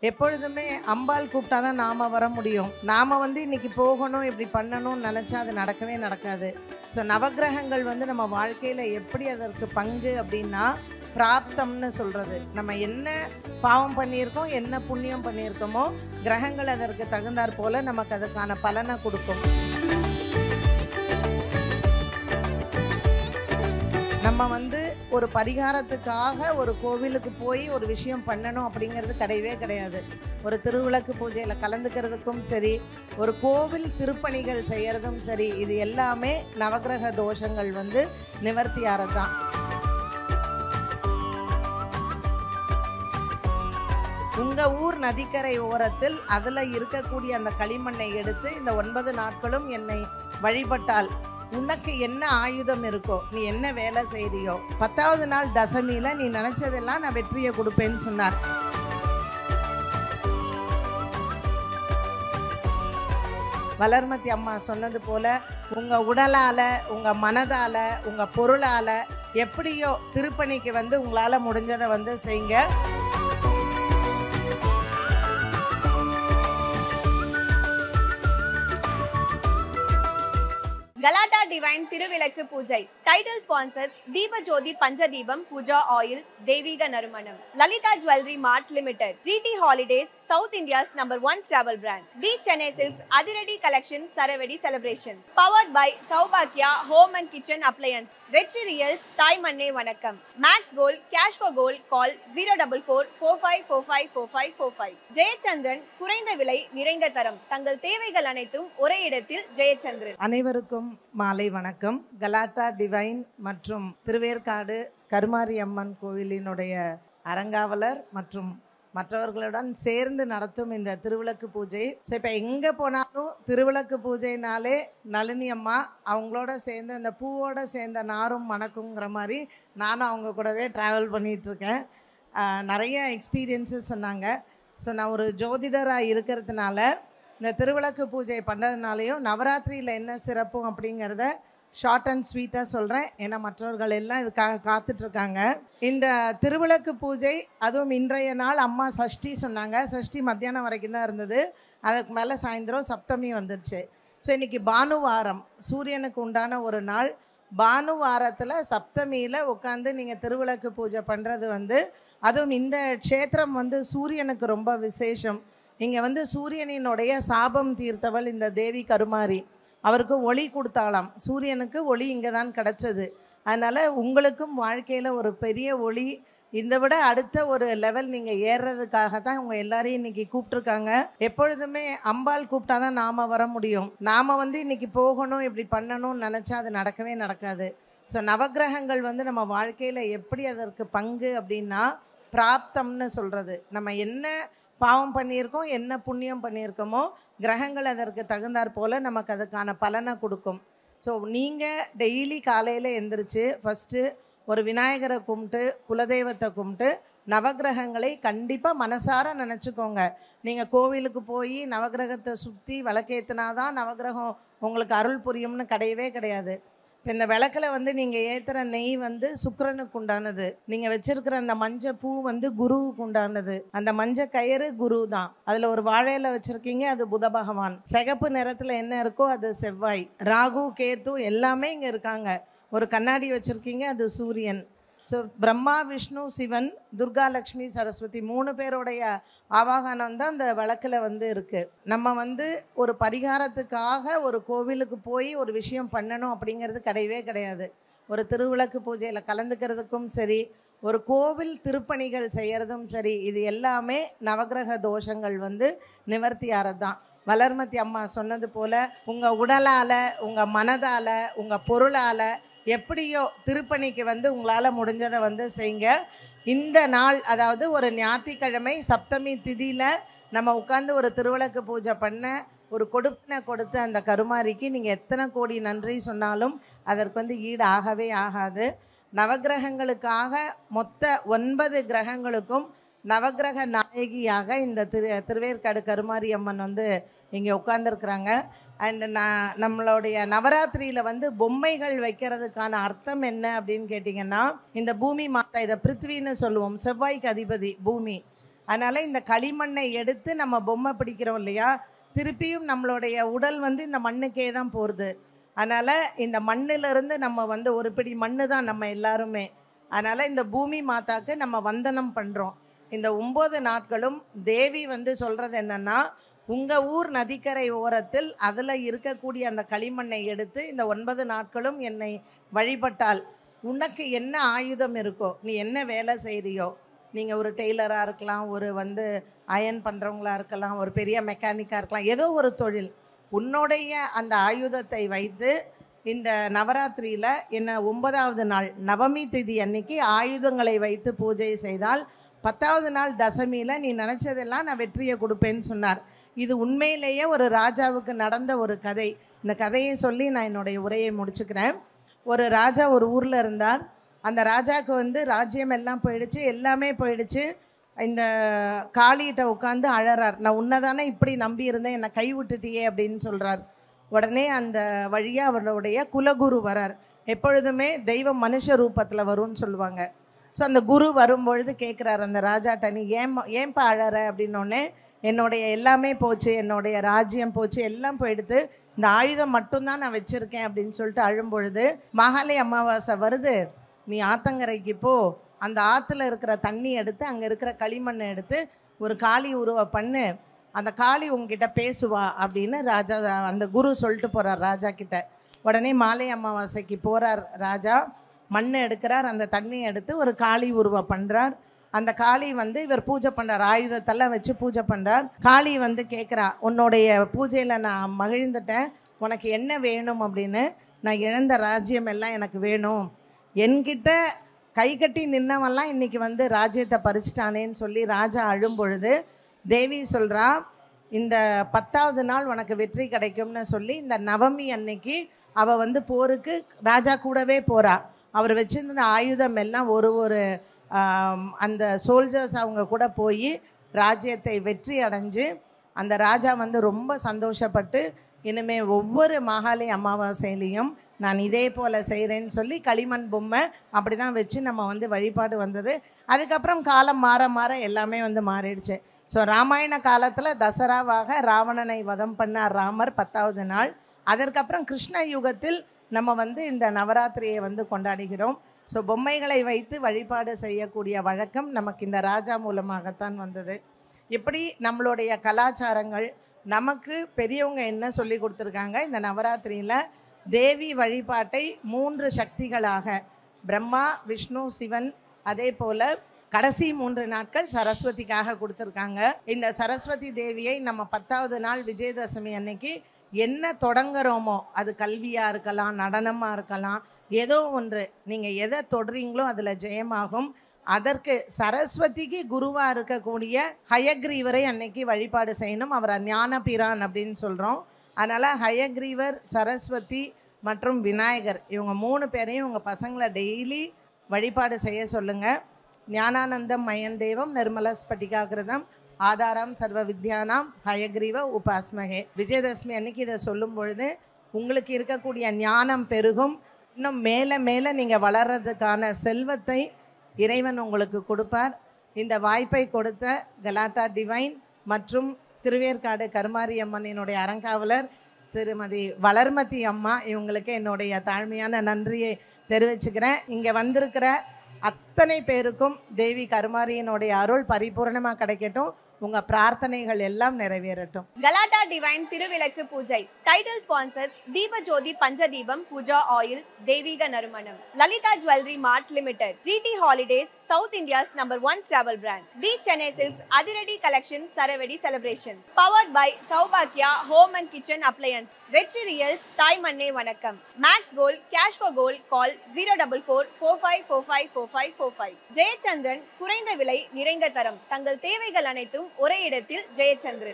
எப்பொழுதுமே அம்பாள் கூப்பிட்டா தான் நாம் வர முடியும். நாம் இன்னைக்கு போகணும், இப்படி பண்ணணும்னு நினச்சா அது நடக்கவே நடக்காது. ஸோ நவக்கிரகங்கள் நம்ம வாழ்க்கையில் எப்படி அதற்கு பங்கு அப்படின்னா, பிராப்தம்னு சொல்கிறது. நம்ம என்ன பாவம் பண்ணியிருக்கோம், என்ன புண்ணியம் பண்ணியிருக்கோமோ, கிரகங்கள் அதற்கு தகுந்தாற் போல் நமக்கு அதுக்கான பலனை கொடுக்கும். நம்ம ஒரு பரிகாரத்துக்காக ஒரு கோவிலுக்கு போய் ஒரு விஷயம் பண்ணணும் அப்படிங்கிறது கிடையவே கிடையாது. ஒரு திருவிளக்கு பூஜையில் கலந்துக்கிறதுக்கும் சரி, ஒரு கோவில் திருப்பணிகள் செய்கிறதும் சரி, இது எல்லாமே நவக்கிரக தோஷங்கள் நிவர்த்தி ஆகிறது தான். உங்கள் ஊர் நதிக்கரை ஓரத்தில் அதில் இருக்கக்கூடிய அந்த களிமண்ணை எடுத்து இந்த 9 நாட்களும் என்னை வழிபட்டால் உனக்கு என்ன ஆயுதம் இருக்கோ, நீ என்ன வேலை செய்றியோ, 10வது நாள் தசமியில் நீ நினச்சதெல்லாம் நான் வெற்றியை கொடுப்பேன்னு சொன்னார். வளர்மதி அம்மா சொன்னது போல, உங்கள் உடலால், உங்கள் மனதால், உங்கள் பொருளால் எப்படியோ திருப்பணிக்கு உங்களால் முடிஞ்சதை செய்யுங்க. கலாட்டா டிவைன் திருவிளக்கு பூஜை. Title sponsors Deepajothi Panchadeepam Pooja oil, தெய்வீக நறுமணம். Lalitha jewellery mart limited. GT holidays, south India's number 1 travel brand. The Chennai silks அதிரடி கலெக்ஷன் சரவெடி செலிப்ரேஷன்ஸ். பவர்ட் பை சௌபாக்யா home and kitchen appliances. Vetri reals தாய் மண்ணே வணக்கம். Max gold, cash for gold, call 04445454545. Jayachandran, குறைந்த விலை நிறைந்த தரம். தங்கள் தேவைகள் அனைத்தும் ஒரே இடத்தில். ஜெயச்சந்திரன். அனைவருக்கும் மாலை வணக்கம். கலாட்டா டிவைன் மற்றும் திருவேற்காடு கருமாரி அம்மன் கோவிலினுடைய அரங்காவலர் மற்றும் மற்றவர்களுடன் சேர்ந்து நடத்தும் இந்த திருவிளக்கு பூஜை. ஸோ இப்போ எங்கே போனாலும் திருவிளக்கு பூஜைனாலே நளினி அம்மா அவங்களோட சேர்ந்து அந்த பூவோடு சேர்ந்த நாரும் மணக்குங்கிற மாதிரி நானும் அவங்க கூடவே ட்ராவல் பண்ணிகிட்ருக்கேன். நிறைய எக்ஸ்பீரியன்ஸஸ் சொன்னாங்க. ஸோ நான் ஒரு ஜோதிடராக இருக்கிறதுனால இந்த திருவிளக்கு பூஜை பண்ணுறதுனாலையும் நவராத்திரியில் என்ன சிறப்பு அப்படிங்கிறத ஷார்ட் அண்ட் ஸ்வீட்டாக சொல்கிறேன். ஏன்னா மற்றவர்கள் எல்லாம் இதுக்காக காத்துட்ருக்காங்க. இந்த திருவிளக்கு பூஜை அதுவும் இன்றைய நாள் அம்மா சஷ்டி சொன்னாங்க. சஷ்டி மத்தியானம் வரைக்கும் தான் இருந்தது. அதுக்கு மேலே சாயந்தரம் சப்தமி வந்துடுச்சு. ஸோ இன்றைக்கி பானுவாரம், சூரியனுக்கு உண்டான ஒரு நாள். பானுவாரத்தில் சப்தமியில் உட்காந்து நீங்கள் திருவிளக்கு பூஜை பண்ணுறது அதுவும் இந்த க்ஷேத்திரம் சூரியனுக்கு ரொம்ப விசேஷம். இங்கே சூரியனினுடைய சாபம் தீர்த்தவள் இந்த தேவி கருமாரி. அவருக்கு ஒளி கொடுத்தாலாம். சூரியனுக்கு ஒளி இங்கே தான் கிடச்சது. அதனால் உங்களுக்கும் வாழ்க்கையில் ஒரு பெரிய ஒளி, இந்த விட அடுத்த ஒரு லெவல் நீங்கள் ஏறுறதுக்காக தான் உங்கள் எல்லாரையும் இன்றைக்கி கூப்பிட்ருக்காங்க. எப்பொழுதுமே அம்பாள் கூப்பிட்டா தான் நாம் வர முடியும். நாம் இன்றைக்கி போகணும், இப்படி பண்ணணும்னு நினச்சா அது நடக்கவே நடக்காது. ஸோ நவக்கிரகங்கள் நம்ம வாழ்க்கையில் எப்படி அதற்கு பங்கு அப்படின்னா, பிராப்தம்னு சொல்கிறது. நம்ம என்ன பாவம் பண்ணியிருக்கோம், என்ன புண்ணியம் பண்ணியிருக்கோமோ, கிரகங்கள் அதற்கு தகுந்தாற் போல் நமக்கு அதுக்கான பலனை கொடுக்கும். ஸோ நீங்கள் டெய்லி காலையில் எந்திரிச்சு ஃபஸ்ட்டு ஒரு விநாயகரை கும்பிட்டு, குலதெய்வத்தை கும்பிட்டு, நவக்கிரகங்களை கண்டிப்பாக மனசார நினச்சிக்கோங்க. நீங்கள் கோவிலுக்கு போய் நவக்கிரகத்தை சுற்றி விளக்கேற்றினா தான் நவக்கிரகம் உங்களுக்கு அருள் புரியும்னு கிடையவே கிடையாது. இப்போ இந்த விளக்கில் நீங்கள் ஏற்றுற நெய் சுக்கிரனுக்கு உண்டானது. நீங்கள் வச்சுருக்கிற அந்த மஞ்சள் பூ குருவுக்கு உண்டானது. அந்த மஞ்சள் கயிறு குரு தான். அதில் ஒரு வாழையில வச்சுருக்கீங்க, அது புத பகவான். சிகப்பு நிறத்தில் என்ன இருக்கோ அது செவ்வாய். ராகு, கேத்து எல்லாமே இங்கே இருக்காங்க. ஒரு கண்ணாடி வச்சுருக்கீங்க, அது சூரியன். ஸோ பிரம்மா, விஷ்ணு, சிவன், துர்கா, லக்ஷ்மி, சரஸ்வதி 3 பேருடைய ஆவாகனம் தான் அந்த விளக்கில் இருக்குது. நம்ம ஒரு பரிகாரத்துக்காக ஒரு கோவிலுக்கு போய் ஒரு விஷயம் பண்ணணும் அப்படிங்கிறது கிடையவே கிடையாது. ஒரு திருவிளக்கு பூஜையில் கலந்துக்கிறதுக்கும் சரி, ஒரு கோவில் திருப்பணிகள் செய்கிறதும் சரி, இது எல்லாமே நவக்கிரக தோஷங்கள் நிவர்த்தி ஆகிறது தான். வளர்மதி அம்மா சொன்னது போல், உங்கள் உடலால், உங்கள் மனதால், உங்கள் பொருளால் எப்படியோ திருப்பணிக்கு உங்களால் முடிஞ்சதை செய்யுங்க. இந்த நாள், அதாவது ஒரு ஞாயிற்றுக்கிழமை சப்தமி திதியில் நம்ம உட்காந்து ஒரு திருவிளக்கு பூஜை பண்ண, ஒரு கொடுப்பினை கொடுத்து அந்த கருமாரிக்கு நீங்கள் எத்தனை கோடி நன்றி சொன்னாலும் அதற்கு ஈடு ஆகவே ஆகாது. நவக்கிரகங்களுக்காக மொத்த 9 கிரகங்களுக்கும் நவக்கிரக நாயகியாக இந்த திருவேற்காடு கருமாரி அம்மன் இங்கே உட்கார்ந்துருக்குறாங்க. அண்ட் நம்மளுடைய நவராத்திரியில் பொம்மைகள் வைக்கிறதுக்கான அர்த்தம் என்ன அப்படின்னு கேட்டிங்கன்னா, இந்த பூமி மாதா, இதை பிருத்வின்னு சொல்லுவோம். செவ்வாய்க்கு அதிபதி பூமி. அதனால் இந்த களிமண்ணை எடுத்து நம்ம பொம்மை பிடிக்கிறோம் இல்லையா, திருப்பியும் நம்மளுடைய உடல் வந்து இந்த மண்ணுக்கே தான் போகிறது. அதனால் இந்த மண்ணிலிருந்து நம்ம வந்து ஒரு பிடி மண்ணு தான் நம்ம எல்லாருமே. அதனால் இந்த பூமி மாதாக்கு நம்ம வந்தனம் பண்ணுறோம். இந்த 9 நாட்களும் தேவி வந்து சொல்கிறது என்னென்னா, உங்கள் ஊர் நதிக்கரை ஓரத்தில் அதில் இருக்கக்கூடிய அந்த களிமண்ணை எடுத்து இந்த 9 நாட்களும் என்னை வழிபட்டால் உனக்கு என்ன ஆயுதம் இருக்கோ, நீ என்ன வேலை செய்கிறியோ, நீங்கள் ஒரு டெய்லராக இருக்கலாம், ஒரு வந்து அயன் பண்ணுறவங்களா இருக்கலாம், ஒரு பெரிய மெக்கானிக்காக இருக்கலாம், ஏதோ ஒரு தொழில், உன்னுடைய அந்த ஆயுதத்தை வைத்து இந்த நவராத்திரியில் என்ன 9வது நாள் நவமி திதி அன்னைக்கு ஆயுதங்களை வைத்து பூஜை செய்தால் 10வது நாள் தசமியில் நீ நினச்சதெல்லாம் நான் வெற்றியை கொடுப்பேன்னு சொன்னார். இது உண்மையிலேயே ஒரு ராஜாவுக்கு நடந்த ஒரு கதை. இந்த கதையை சொல்லி நான் என்னுடைய உரையை முடிச்சுக்கிறேன். ஒரு ராஜா ஒரு ஊரில் இருந்தார். அந்த ராஜாவுக்கு வந்து ராஜ்யம் எல்லாம் போயிடுச்சு, எல்லாமே போயிடுச்சு. இந்த காளிகிட்ட உட்காந்து அழறார். நான் உன்னை இப்படி நம்பி இருந்தேன், என்னை கை விட்டுட்டியே அப்படின்னு சொல்கிறார். உடனே அந்த வழியாக அவருடைய குலகுரு வரார். எப்பொழுதுமே தெய்வம் மனுஷ ரூபத்தில் வரும்னு சொல்லுவாங்க. ஸோ அந்த குரு வரும்பொழுது கேட்குறார் அந்த ராஜாட்ட, நீ ஏன்பா அழற அப்படின்னோடனே, என்னுடைய எல்லாமே போச்சு, என்னுடைய ராஜ்யம் போச்சு, எல்லாம் போயிடுது, இந்த ஆயுதம் மட்டும்தான் நான் வச்சுருக்கேன் அப்படின்னு சொல்லிட்டு அழும்பொழுது, மகாலய அமாவாசை வருது, நீ ஆத்தங்கரைக்கு போ, அந்த ஆற்றுல இருக்கிற தண்ணி எடுத்து அங்கே இருக்கிற களிமண்ணை எடுத்து ஒரு காளி உருவ பண்ணு, அந்த காளி உங்ககிட்ட பேசுவா அப்படின்னு ராஜா அந்த குரு சொல்லிட்டு போகிறார் ராஜா கிட்ட. உடனே மாலை அமாவாசைக்கு போகிறார் ராஜா, மண்ணை எடுக்கிறார், அந்த தண்ணியை எடுத்து ஒரு காளி உருவம் பண்ணுறார். அந்த காளி வந்து இவர் பூஜை பண்ணுறார், ஆயுதத்தெல்லாம் வச்சு பூஜை பண்ணுறார். காளி வந்து கேட்குறா, உன்னுடைய பூஜையில் நான் மகிழ்ந்துட்டேன், உனக்கு என்ன வேணும் அப்படின்னு. நான் இழந்த ராஜ்யம் எல்லாம் எனக்கு வேணும், என்கிட்ட கை கட்டி நின்னவெல்லாம் இன்றைக்கி வந்து ராஜ்யத்தை பறிச்சிட்டானேன்னு சொல்லி ராஜா அழும்பொழுது தேவி சொல்கிறா, இந்த 10வது நாள் உனக்கு வெற்றி கிடைக்கும்னு சொல்லி இந்த நவமி அன்னைக்கு அவள் வந்து போருக்கு ராஜா கூடவே போகிறா. அவர் வச்சுருந்த ஆயுதம் எல்லாம் ஒரு அந்த சோல்ஜர்ஸ் அவங்க கூட போய் ராஜ்யத்தை வெற்றி அடைஞ்சு அந்த ராஜா வந்து ரொம்ப சந்தோஷப்பட்டு, இனிமேல் ஒவ்வொரு மகாலய அமாவாசையிலையும் நான் இதே போல் செய்கிறேன்னு சொல்லி களிமண் பொம்மை அப்படி தான் வச்சு நம்ம வந்து வழிபாடு வந்தது. அதுக்கப்புறம் காலம் மாற மாற எல்லாமே வந்து மாறிடுச்சு. ஸோ ராமாயண காலத்தில் தசராவாக ராவணனை வதம் பண்ணார் ராமர் 10வது நாள். அதற்கப்புறம் கிருஷ்ண யுகத்தில் நம்ம வந்து இந்த நவராத்திரியை வந்து கொண்டாடுகிறோம். ஸோ பொம்மைகளை வைத்து வழிபாடு செய்யக்கூடிய வழக்கம் நமக்கு இந்த ராஜா மூலமாகத்தான் வந்தது. இப்படி நம்மளுடைய கலாச்சாரங்கள் நமக்கு பெரியவங்க என்ன சொல்லி கொடுத்துருக்காங்க, இந்த நவராத்திரியில் தேவி வழிபாட்டை 3 சக்திகளாக பிரம்மா, விஷ்ணு, சிவன், அதே போல் கடைசி 3 நாட்கள் சரஸ்வதிக்காக கொடுத்துருக்காங்க. இந்த சரஸ்வதி தேவியை நம்ம 10வது நாள் விஜயதசமி அன்னைக்கு என்ன தொடங்குறோமோ, அது கல்வியாக இருக்கலாம், நடனமாக இருக்கலாம், ஏதோ ஒன்று நீங்கள் எதை தொடுறீங்களோ அதில் ஜெயமாகும். அதற்கு சரஸ்வதிக்கு குருவாக இருக்கக்கூடிய ஹயக்ரீவரை அன்னைக்கு வழிபாடு செய்யணும். அவரை ஞானபிரான் அப்படின்னு சொல்கிறோம். அதனால் ஹயக்ரீவர், சரஸ்வதி மற்றும் விநாயகர் இவங்க 3 பேரையும் உங்கள் பசங்களை டெய்லி வழிபாடு செய்ய சொல்லுங்கள். ஞானானந்தம் மயந்தேவம் நிர்மல ஸ்பட்டிகாகிருதம் ஆதாரம் சர்வ வித்யானாம் ஹயக்ரீவ உபாஸ்மகே. விஜயதசமி அன்னைக்கு இதை சொல்லும் பொழுது உங்களுக்கு இருக்கக்கூடிய ஞானம் பெருகும். இன்னும் மேலே மேலே நீங்கள் வளர்கிறதுக்கான செல்வத்தை இறைவன் உங்களுக்கு கொடுப்பார். இந்த வாய்ப்பை கொடுத்த கலாட்டா டிவைன் மற்றும் திருவேற்காடு கருமாரி அம்மனினுடைய அறங்காவலர் திருமதி வளர்மதி அம்மா, இவங்களுக்கு என்னுடைய தாழ்மையான நன்றியை தெரிவிச்சுக்கிறேன். இங்கே வந்திருக்கிற அத்தனை பேருக்கும் தேவி கருமாரியினுடைய அருள் பரிபூர்ணமாக கிடைக்கட்டும். உங்க பிரார்த்தனைகள் எல்லாம் நிறைவேறட்டும். கலாட்டா டிவைன் திருவிளக்கு பூஜை. Title sponsors Deepajothi Panchadeepam Pooja oil, தெய்வீக நறுமணம். Lalitha jewellery mart limited. GT holidays, south India's number 1 travel brand. The Chennai silks அதிரடி கலெக்ஷன் சரவெடி செலிப்ரேஷன்ஸ். பவர்ட் பை சௌபாக்யா home and kitchen appliances. Vetri reals தாய் மண்ணே வணக்கம். Max gold, cash for gold, call 04445454545. Jayachandran, குறைந்த விலை நிறைந்த தரம். தங்கள் தேவைகள் அனைத்தும் ஒரே இடத்தில். ஜெயச்சந்திரன்.